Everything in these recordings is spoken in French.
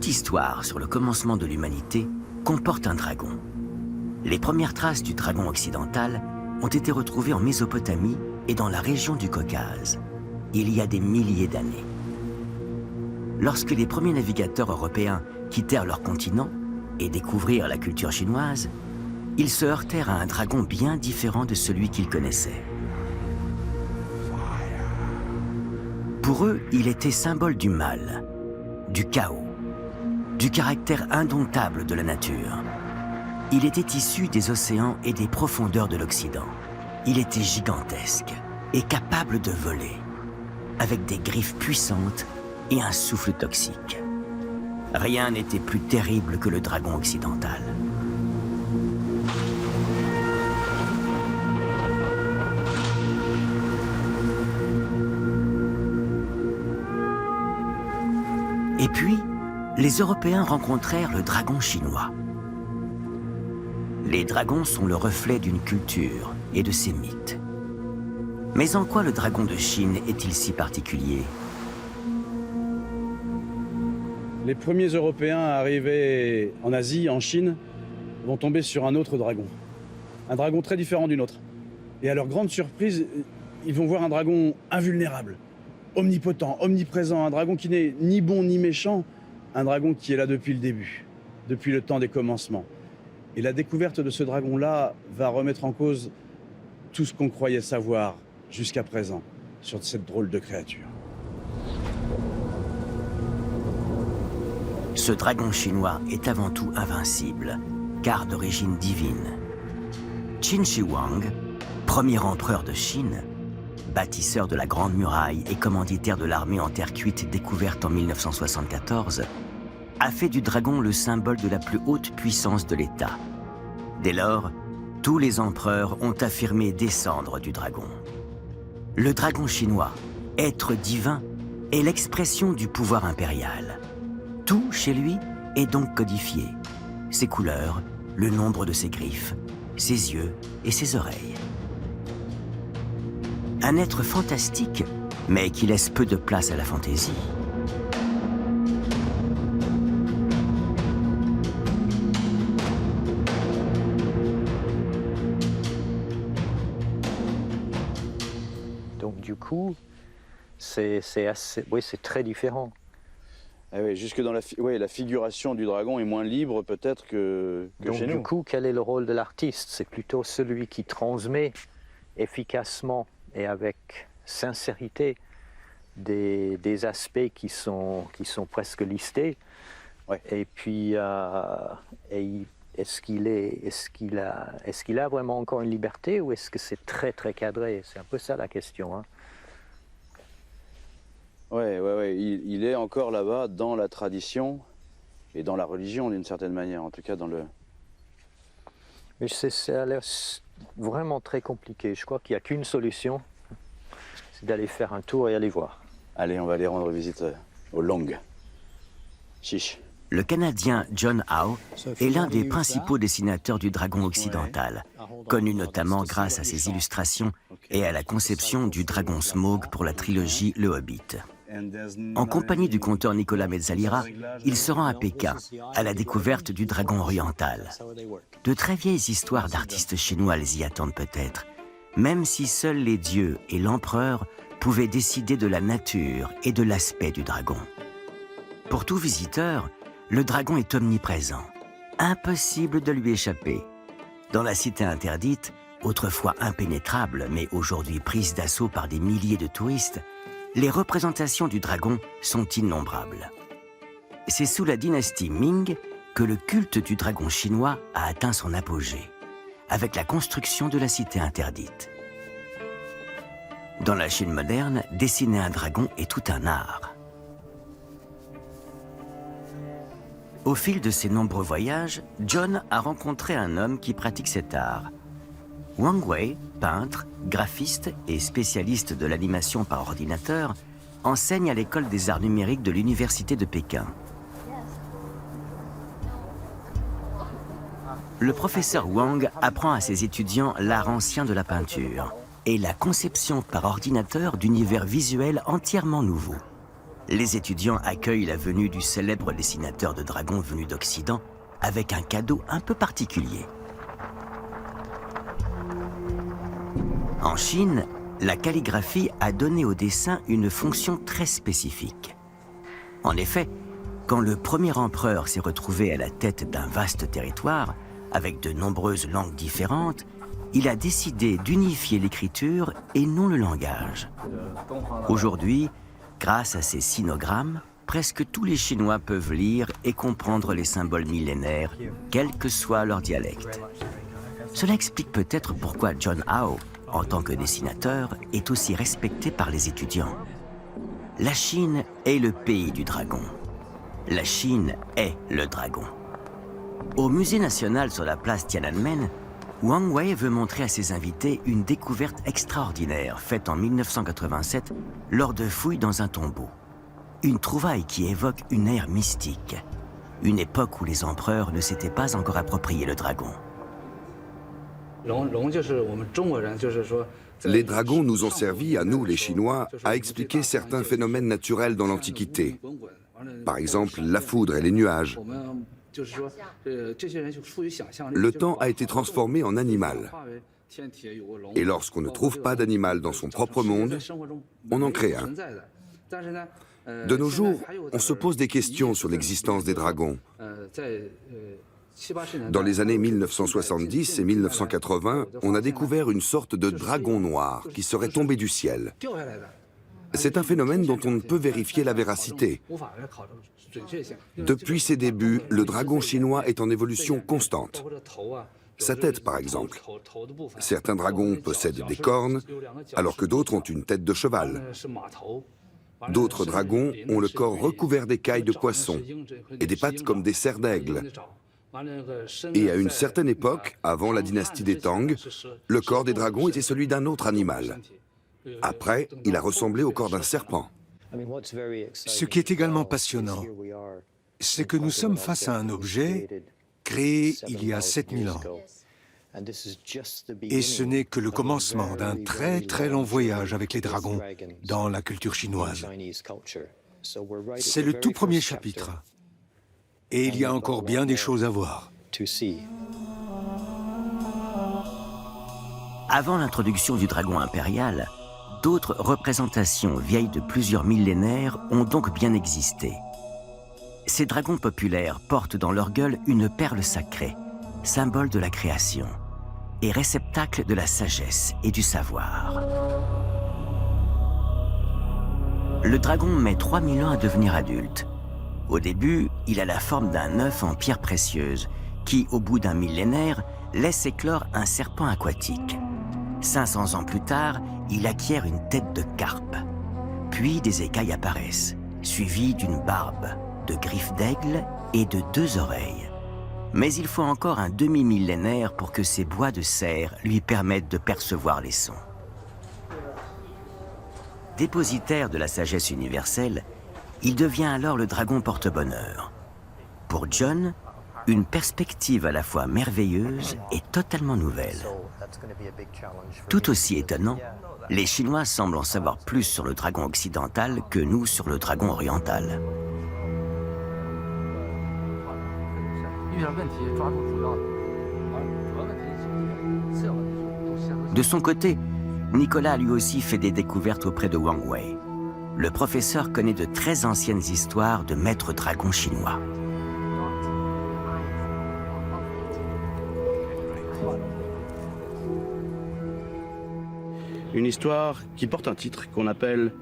Toute histoire sur le commencement de l'humanité comporte un dragon. Les premières traces du dragon occidental ont été retrouvées en Mésopotamie et dans la région du Caucase, il y a des milliers d'années. Lorsque les premiers navigateurs européens quittèrent leur continent et découvrirent la culture chinoise, ils se heurtèrent à un dragon bien différent de celui qu'ils connaissaient. Pour eux, il était symbole du mal, du chaos, du caractère indomptable de la nature. Il était issu des océans et des profondeurs de l'Occident. Il était gigantesque et capable de voler, avec des griffes puissantes et un souffle toxique. Rien n'était plus terrible que le dragon occidental. Et puis, les Européens rencontrèrent le dragon chinois. Les dragons sont le reflet d'une culture et de ses mythes. Mais en quoi le dragon de Chine est-il si particulier? Les premiers Européens arrivés en Asie, en Chine, vont tomber sur un autre dragon. Un dragon très différent du nôtre. Et à leur grande surprise, ils vont voir un dragon invulnérable, omnipotent, omniprésent, un dragon qui n'est ni bon ni méchant, un dragon qui est là depuis le début, depuis le temps des commencements. Et la découverte de ce dragon-là va remettre en cause tout ce qu'on croyait savoir jusqu'à présent sur cette drôle de créature. Ce dragon chinois est avant tout invincible, car d'origine divine. Qin Shi Huang, premier empereur de Chine, bâtisseur de la Grande Muraille et commanditaire de l'armée en terre cuite découverte en 1974, a fait du dragon le symbole de la plus haute puissance de l'État. Dès lors, tous les empereurs ont affirmé descendre du dragon. Le dragon chinois, être divin, est l'expression du pouvoir impérial. Tout, chez lui, est donc codifié. Ses couleurs, le nombre de ses griffes, ses yeux et ses oreilles. Un être fantastique, mais qui laisse peu de place à la fantaisie. Donc du coup, c'est très différent. Ah oui, jusque dans la figuration du dragon est moins libre peut-être que Donc chez nous. du coup, quel est le rôle de l'artiste? C'est plutôt celui qui transmet efficacement et avec sincérité des aspects qui sont presque listés. Ouais. Et puis, est-ce qu'il a vraiment encore une liberté ou est-ce que c'est très très cadré? C'est un peu ça la question. Hein. Ouais. Il est encore là-bas dans la tradition et dans la religion d'une certaine manière, en tout cas dans le... Mais ça a l'air vraiment très compliqué. Je crois qu'il n'y a qu'une solution, c'est d'aller faire un tour et aller voir. Allez, on va aller rendre visite au Long. Chiche. Le Canadien John Howe est l'un des principaux dessinateurs du dragon occidental, connu notamment grâce à ses illustrations et à la conception du dragon Smaug pour la trilogie Le Hobbit. En compagnie du conteur Nicolas Mezzalira, il se rend à Pékin, à la découverte du dragon oriental. De très vieilles histoires d'artistes chinois les y attendent peut-être, même si seuls les dieux et l'empereur pouvaient décider de la nature et de l'aspect du dragon. Pour tout visiteur, le dragon est omniprésent. Impossible de lui échapper. Dans la cité interdite, autrefois impénétrable, mais aujourd'hui prise d'assaut par des milliers de touristes, les représentations du dragon sont innombrables. C'est sous la dynastie Ming que le culte du dragon chinois a atteint son apogée, avec la construction de la cité interdite. Dans la Chine moderne, dessiner un dragon est tout un art. Au fil de ses nombreux voyages, John a rencontré un homme qui pratique cet art. Wang Wei, peintre, graphiste et spécialiste de l'animation par ordinateur, enseigne à l'école des arts numériques de l'université de Pékin. Le professeur Wang apprend à ses étudiants l'art ancien de la peinture et la conception par ordinateur d'univers visuels entièrement nouveaux. les étudiants accueillent la venue du célèbre dessinateur de dragons venu d'Occident avec un cadeau un peu particulier. En Chine, la calligraphie a donné au dessin une fonction très spécifique. En effet, quand le premier empereur s'est retrouvé à la tête d'un vaste territoire, avec de nombreuses langues différentes, il a décidé d'unifier l'écriture et non le langage. Aujourd'hui, grâce à ces sinogrammes, presque tous les Chinois peuvent lire et comprendre les symboles millénaires, quel que soit leur dialecte. Cela explique peut-être pourquoi John Howe, en tant que dessinateur, est aussi respecté par les étudiants. La Chine est le pays du dragon. La Chine est le dragon. Au musée national sur la place Tiananmen, Wang Wei veut montrer à ses invités une découverte extraordinaire faite en 1987 lors de fouilles dans un tombeau. Une trouvaille qui évoque une ère mystique, une époque où les empereurs ne s'étaient pas encore approprié le dragon. Les dragons nous ont servi, à nous les Chinois, à expliquer certains phénomènes naturels dans l'Antiquité. Par exemple, la foudre et les nuages. Le temps a été transformé en animal. Et lorsqu'on ne trouve pas d'animal dans son propre monde, on en crée un. De nos jours, on se pose des questions sur l'existence des dragons. Dans les années 1970 et 1980, on a découvert une sorte de dragon noir qui serait tombé du ciel. C'est un phénomène dont on ne peut vérifier la véracité. Depuis ses débuts, le dragon chinois est en évolution constante. Sa tête, par exemple. Certains dragons possèdent des cornes, alors que d'autres ont une tête de cheval. D'autres dragons ont le corps recouvert d'écailles de poisson et des pattes comme des serres d'aigle. Et à une certaine époque, avant la dynastie des Tang, le corps des dragons était celui d'un autre animal. Après, il a ressemblé au corps d'un serpent. Ce qui est également passionnant, c'est que nous sommes face à un objet créé il y a 7000 ans. Et ce n'est que le commencement d'un très très long voyage avec les dragons dans la culture chinoise. C'est le tout premier chapitre. Et il y a encore bien des choses à voir. Avant l'introduction du dragon impérial, d'autres représentations vieilles de plusieurs millénaires ont donc bien existé. Ces dragons populaires portent dans leur gueule une perle sacrée, symbole de la création, et réceptacle de la sagesse et du savoir. Le dragon met 3000 ans à devenir adulte. Au début, il a la forme d'un œuf en pierre précieuse, qui, au bout d'un millénaire, laisse éclore un serpent aquatique. 500 ans plus tard, il acquiert une tête de carpe. Puis des écailles apparaissent, suivies d'une barbe, de griffes d'aigle et de 2 oreilles. Mais il faut encore un demi-millénaire pour que ces bois de cerf lui permettent de percevoir les sons. Dépositaire de la sagesse universelle, il devient alors le dragon porte-bonheur. Pour John, une perspective à la fois merveilleuse et totalement nouvelle. Tout aussi étonnant, les Chinois semblent en savoir plus sur le dragon occidental que nous sur le dragon oriental. De son côté, Nicolas a lui aussi fait des découvertes auprès de Wang Wei. Le professeur connaît de très anciennes histoires de maîtres dragons chinois. Une histoire qui porte un titre qu'on appelle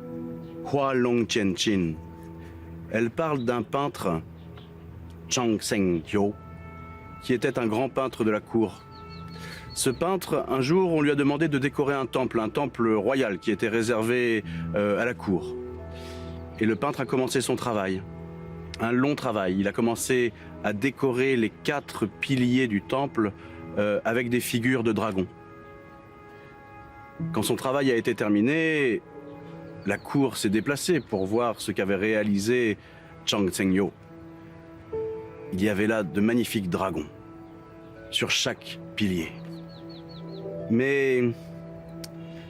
Hua Long Qian Qin. Elle parle d'un peintre, Chang Zhengyou, qui était un grand peintre de la cour. Ce peintre, un jour, on lui a demandé de décorer un temple royal qui était réservé à la cour. Et le peintre a commencé son travail, un long travail. Il a commencé à décorer les 4 piliers du temple avec des figures de dragons. Quand son travail a été terminé, la cour s'est déplacée pour voir ce qu'avait réalisé Chang Zhengyou. Il y avait là de magnifiques dragons sur chaque pilier. Mais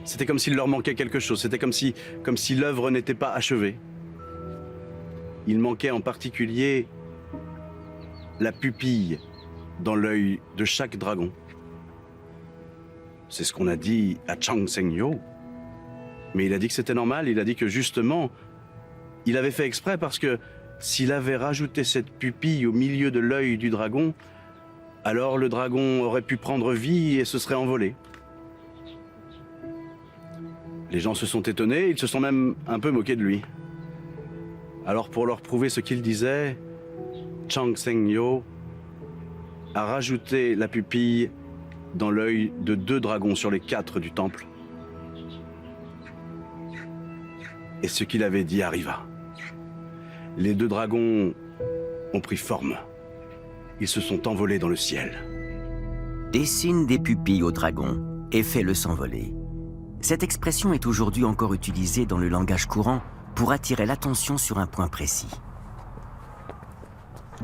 c'était comme s'il leur manquait quelque chose, c'était comme si l'œuvre n'était pas achevée. il manquait en particulier la pupille dans l'œil de chaque dragon. C'est ce qu'on a dit à Chang Seng-yo. Mais il a dit que c'était normal, il a dit que justement, il avait fait exprès parce que s'il avait rajouté cette pupille au milieu de l'œil du dragon, alors le dragon aurait pu prendre vie et se serait envolé. Les gens se sont étonnés, ils se sont même un peu moqués de lui. Alors pour leur prouver ce qu'il disait, Chang Seng-yo a rajouté la pupille dans l'œil de 2 dragons sur les 4 du temple. Et ce qu'il avait dit arriva. Les 2 dragons ont pris forme. Ils se sont envolés dans le ciel. Dessine des pupilles au dragon et fais-le s'envoler. Cette expression est aujourd'hui encore utilisée dans le langage courant pour attirer l'attention sur un point précis.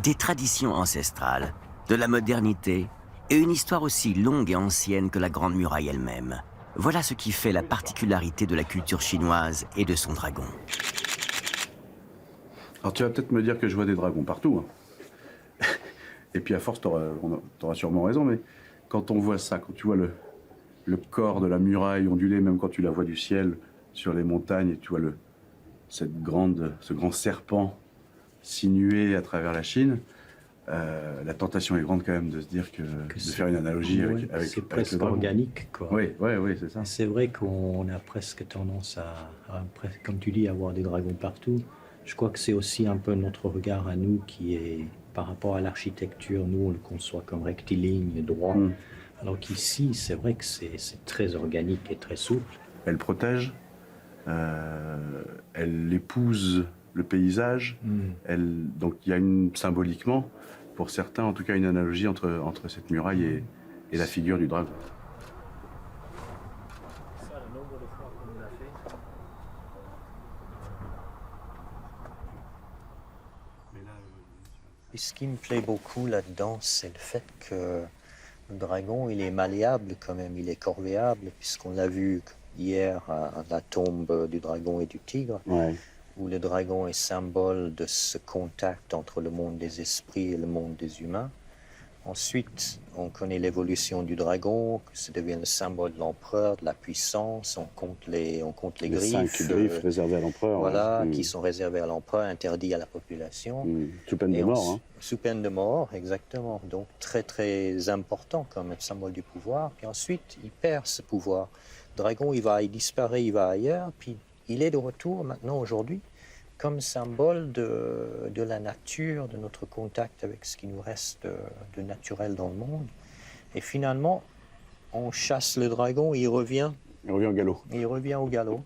Des traditions ancestrales, de la modernité et une histoire aussi longue et ancienne que la Grande Muraille elle-même. Voilà ce qui fait la particularité de la culture chinoise et de son dragon. Alors tu vas peut-être me dire que je vois des dragons partout. Hein. Et puis à force, t'auras sûrement raison, mais quand on voit ça, quand tu vois le corps de la muraille ondulée, même quand tu la vois du ciel sur les montagnes, et tu vois ce grand serpent sinué à travers la Chine, la tentation est grande quand même de se dire de faire une analogie avec c'est presque organique, quoi. Oui, c'est ça. C'est vrai qu'on a presque tendance comme tu dis, à avoir des dragons partout. Je crois que c'est aussi un peu notre regard à nous qui est, par rapport à l'architecture, nous on le conçoit comme rectiligne, droit. Alors qu'ici, c'est vrai que c'est très organique et très souple. Elle protège, elle épouse le paysage. Donc il y a symboliquement, pour certains, en tout cas, une analogie entre cette muraille et la figure du dragon. Et ce qui me plaît beaucoup là-dedans, c'est le fait que le dragon, il est malléable quand même, il est corvéable, puisqu'on l'a vu hier à la tombe du dragon et du tigre, où le dragon est symbole de ce contact entre le monde des esprits et le monde des humains. Ensuite, on connaît l'évolution du dragon, que ça devient le symbole de l'empereur, de la puissance, on compte les griffes. 5 griffes réservées à l'empereur. Voilà, qui sont réservées à l'empereur, interdits à la population. Sous peine de mort. Hein. Sous peine de mort, exactement. Donc très très important comme symbole du pouvoir. Puis ensuite, il perd ce pouvoir. Le dragon, il disparaît, il va ailleurs, puis il est de retour maintenant aujourd'hui comme symbole de la nature, de notre contact avec ce qui nous reste de naturel dans le monde. Et finalement, on chasse le dragon, il revient. Il revient au galop. Il revient au galop.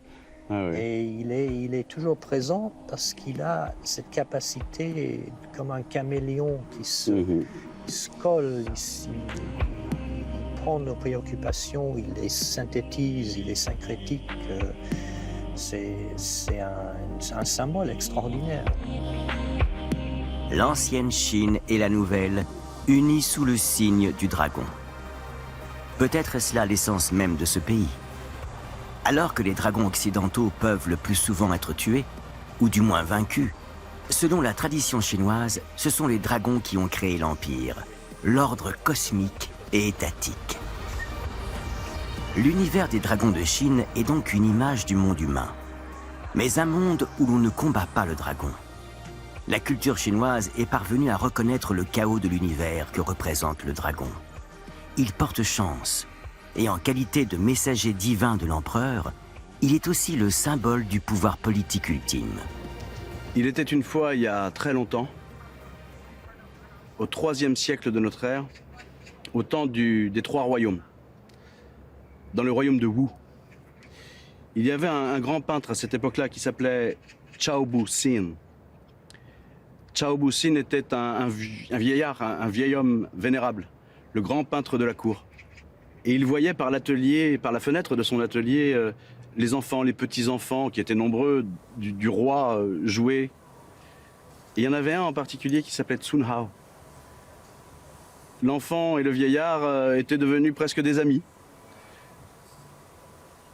Ah ouais. Et il est toujours présent parce qu'il a cette capacité, comme un caméléon qui se colle, il prend nos préoccupations, il les synthétise, il les syncrétique. C'est un symbole extraordinaire. L'ancienne Chine et la nouvelle, unies sous le signe du dragon. Peut-être est-ce là l'essence même de ce pays. Alors que les dragons occidentaux peuvent le plus souvent être tués, ou du moins vaincus, selon la tradition chinoise, ce sont les dragons qui ont créé l'Empire, l'ordre cosmique et étatique. L'univers des dragons de Chine est donc une image du monde humain, mais un monde où l'on ne combat pas le dragon. La culture chinoise est parvenue à reconnaître le chaos de l'univers que représente le dragon. Il porte chance, et en qualité de messager divin de l'empereur, il est aussi le symbole du pouvoir politique ultime. Il était une fois, il y a très longtemps, au IIIe siècle de notre ère, au temps des 3 royaumes, dans le royaume de Wu. Il y avait un grand peintre à cette époque-là qui s'appelait Chao Bu-sin. Chao Bu-sin était un vieillard, un vieil homme vénérable, le grand peintre de la cour. Et il voyait par la fenêtre de son atelier, les enfants, les petits-enfants, qui étaient nombreux, du roi jouer. Et il y en avait un en particulier qui s'appelait Sun Hao. L'enfant et le vieillard étaient devenus presque des amis.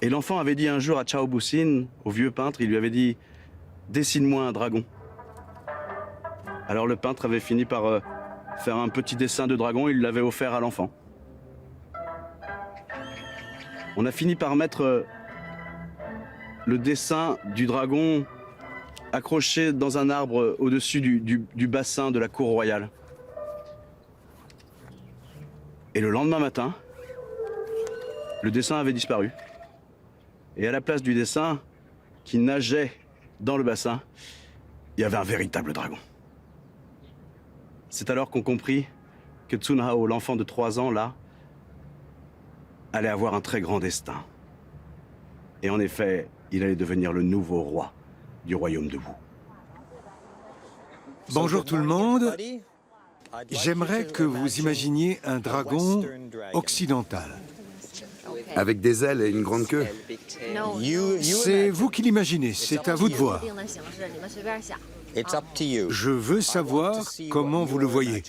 Et l'enfant avait dit un jour à Chao Bu-sin, au vieux peintre, il lui avait dit « Dessine-moi un dragon ». Alors le peintre avait fini par faire un petit dessin de dragon, il l'avait offert à l'enfant. On a fini par mettre le dessin du dragon accroché dans un arbre au-dessus du bassin de la cour royale. Et le lendemain matin, le dessin avait disparu. Et à la place du dessin, qui nageait dans le bassin, il y avait un véritable dragon. C'est alors qu'on comprit que Sun Hao, l'enfant de 3 ans, là, allait avoir un très grand destin. Et en effet, il allait devenir le nouveau roi du royaume de Wu. Bonjour tout le monde. J'aimerais que vous imaginiez un dragon occidental. Avec des ailes et une grande queue. C'est vous qui l'imaginez, c'est à vous de voir. Je veux savoir comment vous le voyez.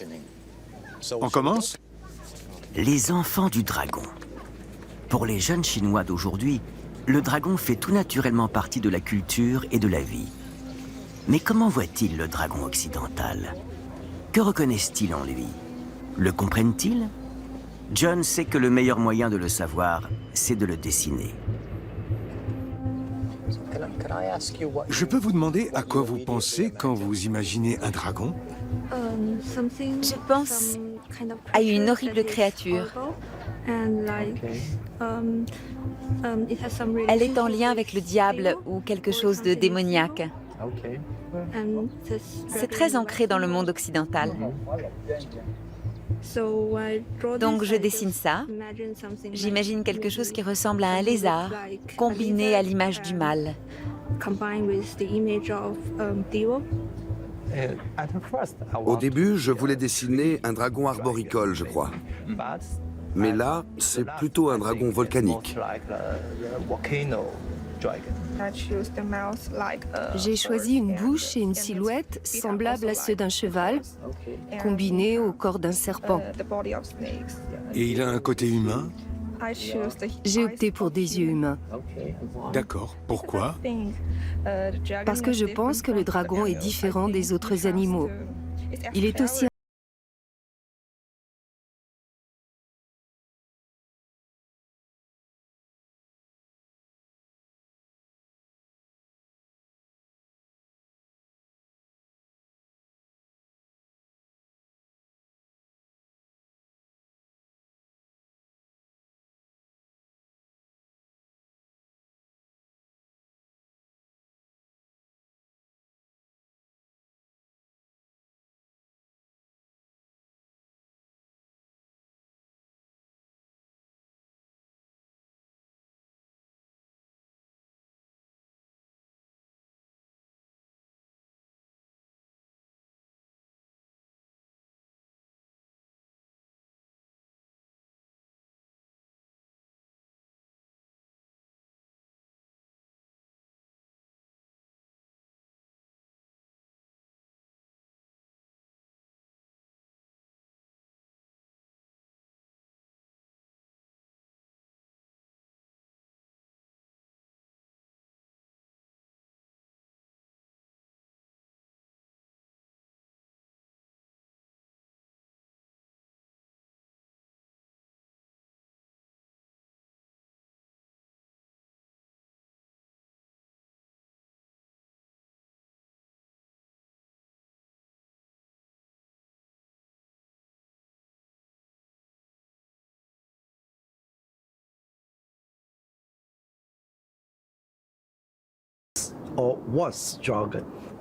On commence? Les enfants du dragon. Pour les jeunes Chinois d'aujourd'hui, le dragon fait tout naturellement partie de la culture et de la vie. Mais comment voient-ils le dragon occidental? Que reconnaissent-ils en lui? Le comprennent-ils? John sait que le meilleur moyen de le savoir, c'est de le dessiner. Je peux vous demander à quoi vous pensez quand vous imaginez un dragon? Je pense à une horrible créature. Elle est en lien avec le diable ou quelque chose de démoniaque. C'est très ancré dans le monde occidental. Donc je dessine ça. J'imagine quelque chose qui ressemble à un lézard, combiné à l'image du mal. Au début, je voulais dessiner un dragon arboricole, je crois. Mais là, c'est plutôt un dragon volcanique. J'ai choisi une bouche et une silhouette semblables à ceux d'un cheval, combinés au corps d'un serpent. Et il a un côté humain? J'ai opté pour des yeux humains. D'accord. Pourquoi? Parce que je pense que le dragon est différent des autres animaux. Il est aussi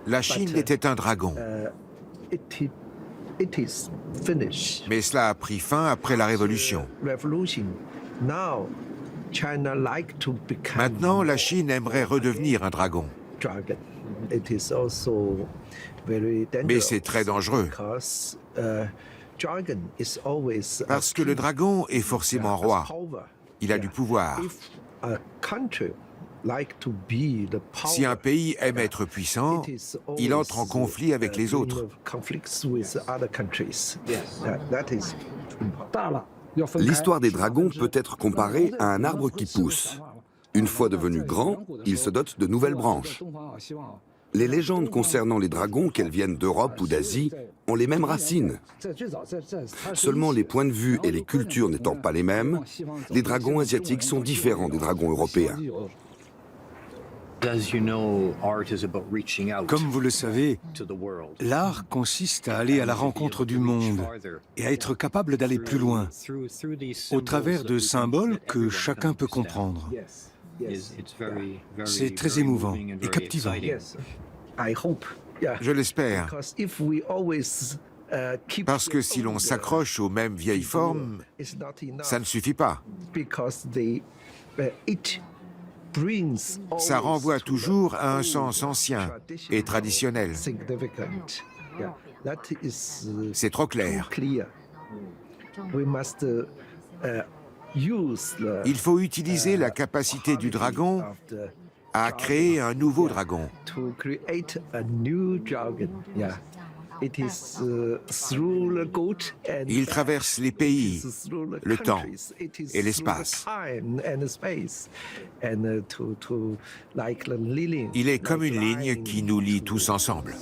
La Chine était un dragon. Mais cela a pris fin après la Révolution. Maintenant, la Chine aimerait redevenir un dragon. Mais c'est très dangereux. Parce que le dragon est forcément roi. Il a du pouvoir. Si un pays aime être puissant, il entre en conflit avec les autres. L'histoire des dragons peut être comparée à un arbre qui pousse. Une fois devenu grand, il se dote de nouvelles branches. Les légendes concernant les dragons, qu'elles viennent d'Europe ou d'Asie, ont les mêmes racines. Seulement les points de vue et les cultures n'étant pas les mêmes, les dragons asiatiques sont différents des dragons européens. Comme vous le savez, l'art consiste à aller à la rencontre du monde et à être capable d'aller plus loin, au travers de symboles que chacun peut comprendre. C'est très émouvant et captivant. Je l'espère. Parce que si l'on s'accroche aux mêmes vieilles formes, ça ne suffit pas. Ça renvoie toujours à un sens ancien et traditionnel. C'est trop clair. Il faut utiliser la capacité du dragon à créer un nouveau dragon. Il traverse les pays, le temps et l'espace. Il est comme une ligne qui nous lie tous ensemble.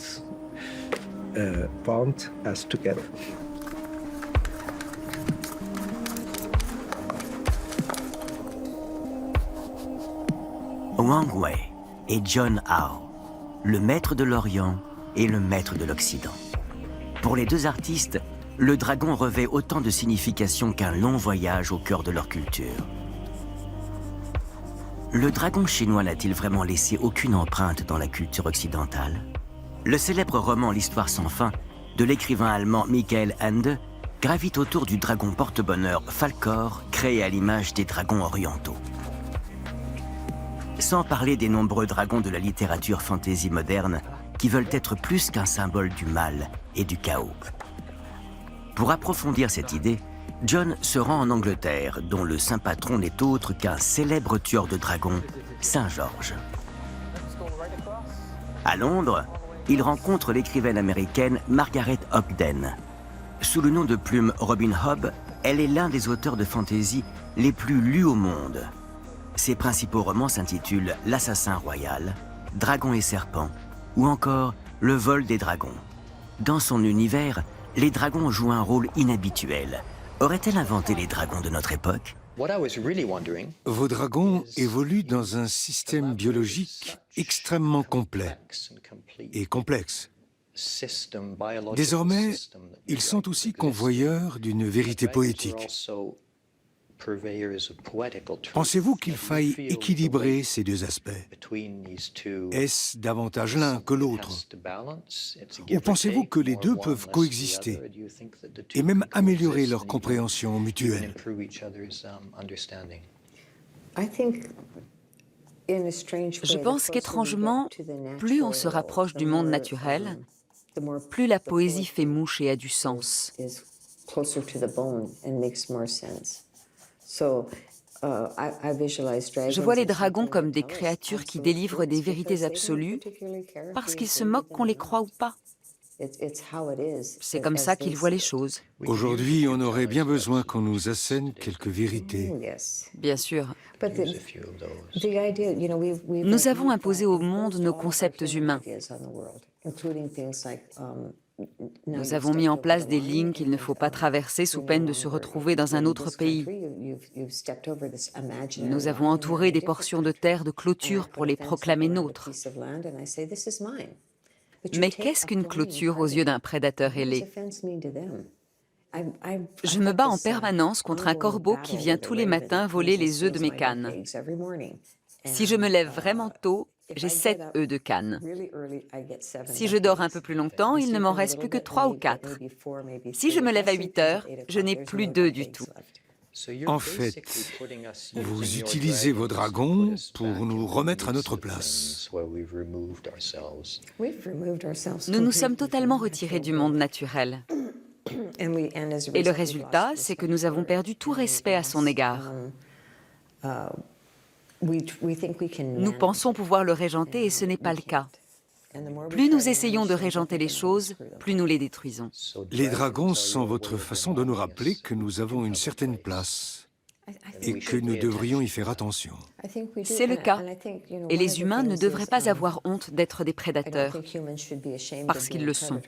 Wang Wei et John Hao, le maître de l'Orient et le maître de l'Occident. Pour les deux artistes, le dragon revêt autant de signification qu'un long voyage au cœur de leur culture. Le dragon chinois n'a-t-il vraiment laissé aucune empreinte dans la culture occidentale? Le célèbre roman L'Histoire sans fin de l'écrivain allemand Michael Ende gravite autour du dragon porte-bonheur Falkor, créé à l'image des dragons orientaux. Sans parler des nombreux dragons de la littérature fantasy moderne qui veulent être plus qu'un symbole du mal et du chaos. Pour approfondir cette idée, John se rend en Angleterre, dont le saint patron n'est autre qu'un célèbre tueur de dragons, Saint George. À Londres, il rencontre l'écrivaine américaine Margaret Ogden. Sous le nom de plume Robin Hobb, elle est l'un des auteurs de fantasy les plus lus au monde. Ses principaux romans s'intitulent L'Assassin Royal, Dragon et Serpent, ou encore Le Vol des Dragons. Dans son univers, les dragons jouent un rôle inhabituel. Aurait-elle inventé les dragons de notre époque? Vos dragons évoluent dans un système biologique extrêmement complet et complexe. Désormais, ils sont aussi convoyeurs d'une vérité poétique. Pensez-vous qu'il faille équilibrer ces deux aspects? Est-ce davantage l'un que l'autre? Ou pensez-vous que les deux peuvent coexister et même améliorer leur compréhension mutuelle? Je pense qu'étrangement, plus on se rapproche du monde naturel, plus la poésie fait mouche et a du sens. Je vois les dragons comme des créatures qui délivrent des vérités absolues parce qu'ils se moquent qu'on les croie ou pas. C'est comme ça qu'ils voient les choses. Aujourd'hui, on aurait bien besoin qu'on nous assène quelques vérités. Bien sûr. Nous avons imposé au monde nos concepts humains. Nous avons mis en place des lignes qu'il ne faut pas traverser sous peine de se retrouver dans un autre pays. Nous avons entouré des portions de terre de clôture pour les proclamer nôtres. Mais qu'est-ce qu'une clôture aux yeux d'un prédateur ailé? Je me bats en permanence contre un corbeau qui vient tous les matins voler les œufs de mes cannes. Si je me lève vraiment tôt, j'ai 7 œufs de canne. Si je dors un peu plus longtemps, il ne m'en reste plus que 3 ou 4. Si je me lève à 8 heures, je n'ai plus d'œufs du tout. En fait, vous utilisez vos dragons pour nous remettre à notre place. Nous nous sommes totalement retirés du monde naturel. Et le résultat, c'est que nous avons perdu tout respect à son égard. Nous pensons pouvoir le régenter et ce n'est pas le cas. Plus nous essayons de régenter les choses, plus nous les détruisons. Les dragons sont votre façon de nous rappeler que nous avons une certaine place et que nous devrions y faire attention. C'est le cas. Et les humains ne devraient pas avoir honte d'être des prédateurs, parce qu'ils le sont.